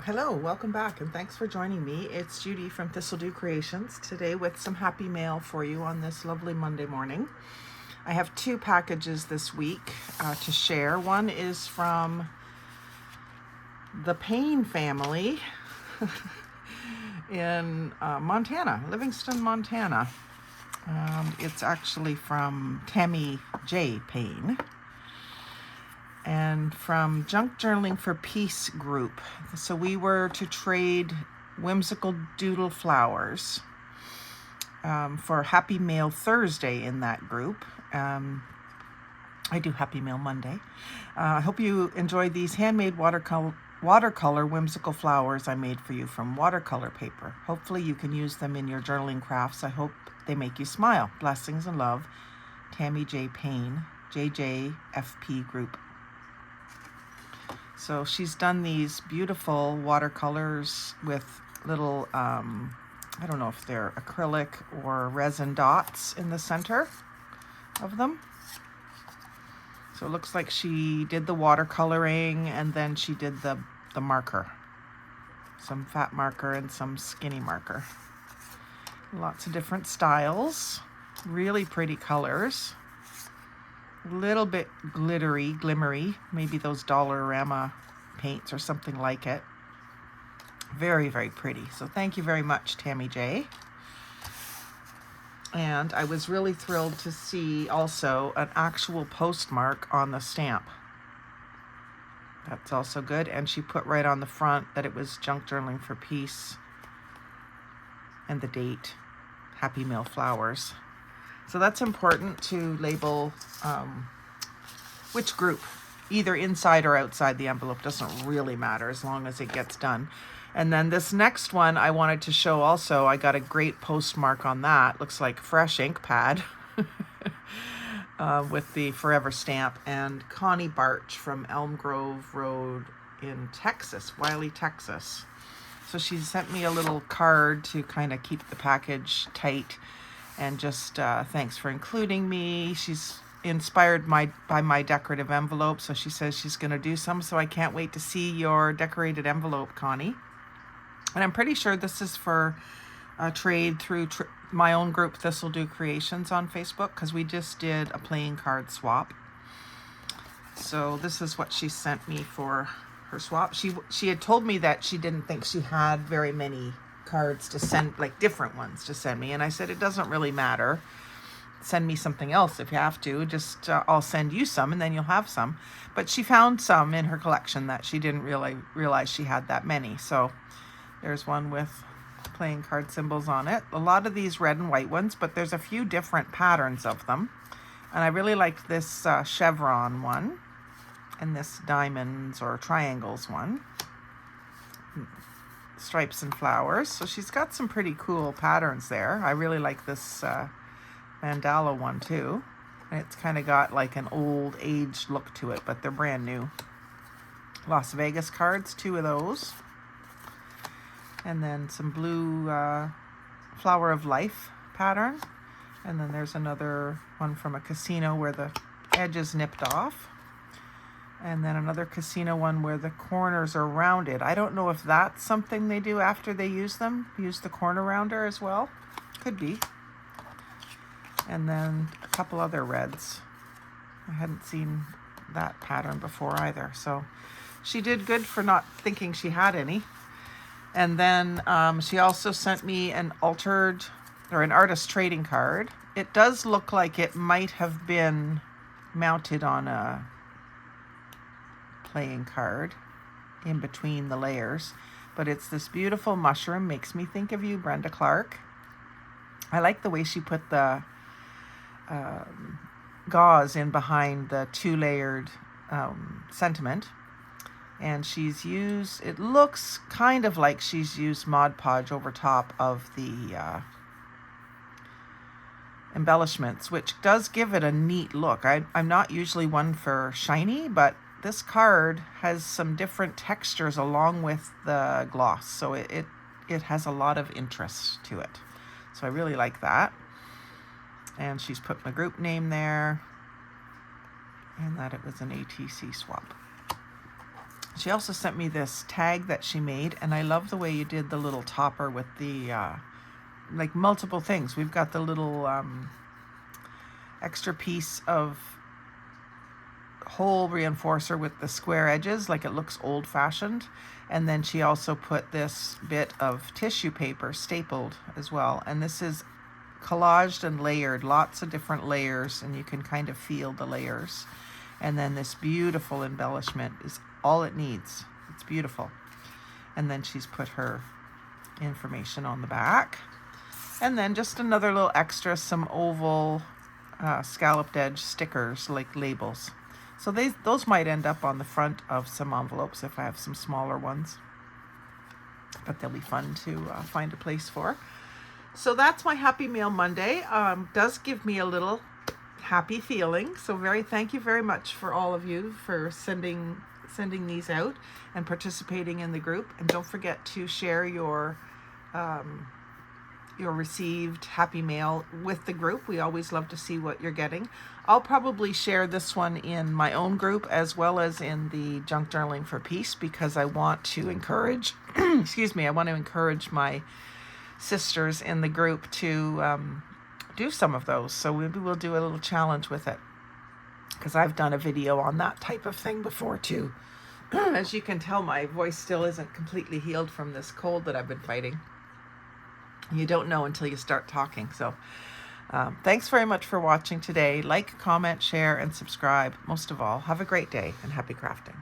Hello, welcome back, and thanks for joining me. It's Judy from Thistledew Creations, today with some happy mail for you on this lovely Monday morning. I have two packages this week to share. One is from the Payne family in Montana, Livingston, Montana. It's actually from Tammy J. Payne. And from Junk Journaling for Peace group. So we were to trade whimsical doodle flowers for Happy Mail Thursday in that group. I do Happy Mail Monday. I hope you enjoyed these handmade watercolor whimsical flowers I made for you from watercolor paper. Hopefully you can use them in your journaling crafts. I hope they make you smile. Blessings and love, Tammy J. Payne, JJFP group. So she's done these beautiful watercolors with little, I don't know if they're acrylic or resin dots in the center of them. So it looks like she did the watercoloring and then she did the marker. Some fat marker and some skinny marker. Lots of different styles, really pretty colors. A little bit glittery, glimmery, maybe those Dollarama paints or something like it. Very, very pretty. So thank you very much, Tammy J. And I was really thrilled to see also an actual postmark on the stamp. That's also good. And she put right on the front that it was Junk Journaling for Peace and the date, Happy Mail Flowers. So that's important to label which group, either inside or outside the envelope, doesn't really matter as long as it gets done. And then this next one I wanted to show also, I got a great postmark on that. Looks like fresh ink pad with the Forever stamp, and Connie Barch from Elm Grove Road in Texas, Wiley, Texas. So she sent me a little card to kind of keep the package tight. And just thanks for including me. She's inspired by my decorative envelope, so she says she's going to do some. So I can't wait to see your decorated envelope, Connie. And I'm pretty sure this is for a trade through my own group, Thistledew Creations, on Facebook, because we just did a playing card swap. So this is what she sent me for her swap. She had told me that she didn't think she had very many cards to send, like different ones to send me, and I said it doesn't really matter, send me something else if you have to, just I'll send you some and then you'll have some. But she found some in her collection that she didn't really realize she had that many. So there's one with playing card symbols on it, a lot of these red and white ones, but there's a few different patterns of them, and I really like this chevron one and this diamonds or triangles one, stripes and flowers. So she's got some pretty cool patterns there. I really like this mandala one too. And it's kind of got like an old aged look to it, but they're brand new. Las Vegas cards, 2 of those. And then some blue Flower of Life pattern. And then there's another one from a casino where the edge is nipped off. And then another casino one where the corners are rounded. I don't know if that's something they do after they use them. Use the corner rounder as well. Could be. And then a couple other reds. I hadn't seen that pattern before either. So she did good for not thinking she had any. And then she also sent me an altered or an artist trading card. It does look like it might have been mounted on a playing card in between the layers, but it's this beautiful mushroom. Makes me think of you, Brenda Clark. I like the way she put the gauze in behind the 2-layered sentiment, and she's used, it looks kind of like she's used Mod Podge over top of the embellishments, which does give it a neat look. I'm not usually one for shiny, but this card has some different textures along with the gloss, so it has a lot of interest to it. So I really like that. And she's put my group name there, and that it was an ATC swap. She also sent me this tag that she made, and I love the way you did the little topper with the like multiple things. We've got the little extra piece of hole reinforcer with the square edges, like it looks old-fashioned, and then she also put this bit of tissue paper stapled as well, and this is collaged and layered, lots of different layers, and you can kind of feel the layers. And then this beautiful embellishment is all it needs. It's beautiful. And then she's put her information on the back, and then just another little extra, some oval scalloped edge stickers, like labels. So those might end up on the front of some envelopes if I have some smaller ones, but they'll be fun to find a place for. So that's my Happy Mail Monday. Does give me a little happy feeling. So thank you very much for all of you for sending these out and participating in the group. And don't forget to share your received happy mail with the group. We always love to see what you're getting. I'll probably share this one in my own group as well as in the Junk Journaling for Peace, because I want to encourage excuse me, I want to encourage my sisters in the group to do some of those. So maybe we'll do a little challenge with it, because I've done a video on that type of thing before too. As you can tell, my voice still isn't completely healed from this cold that I've been fighting. You don't know until you start talking. So thanks very much for watching today. Like, comment, share, and subscribe. Most of all, have a great day and happy crafting.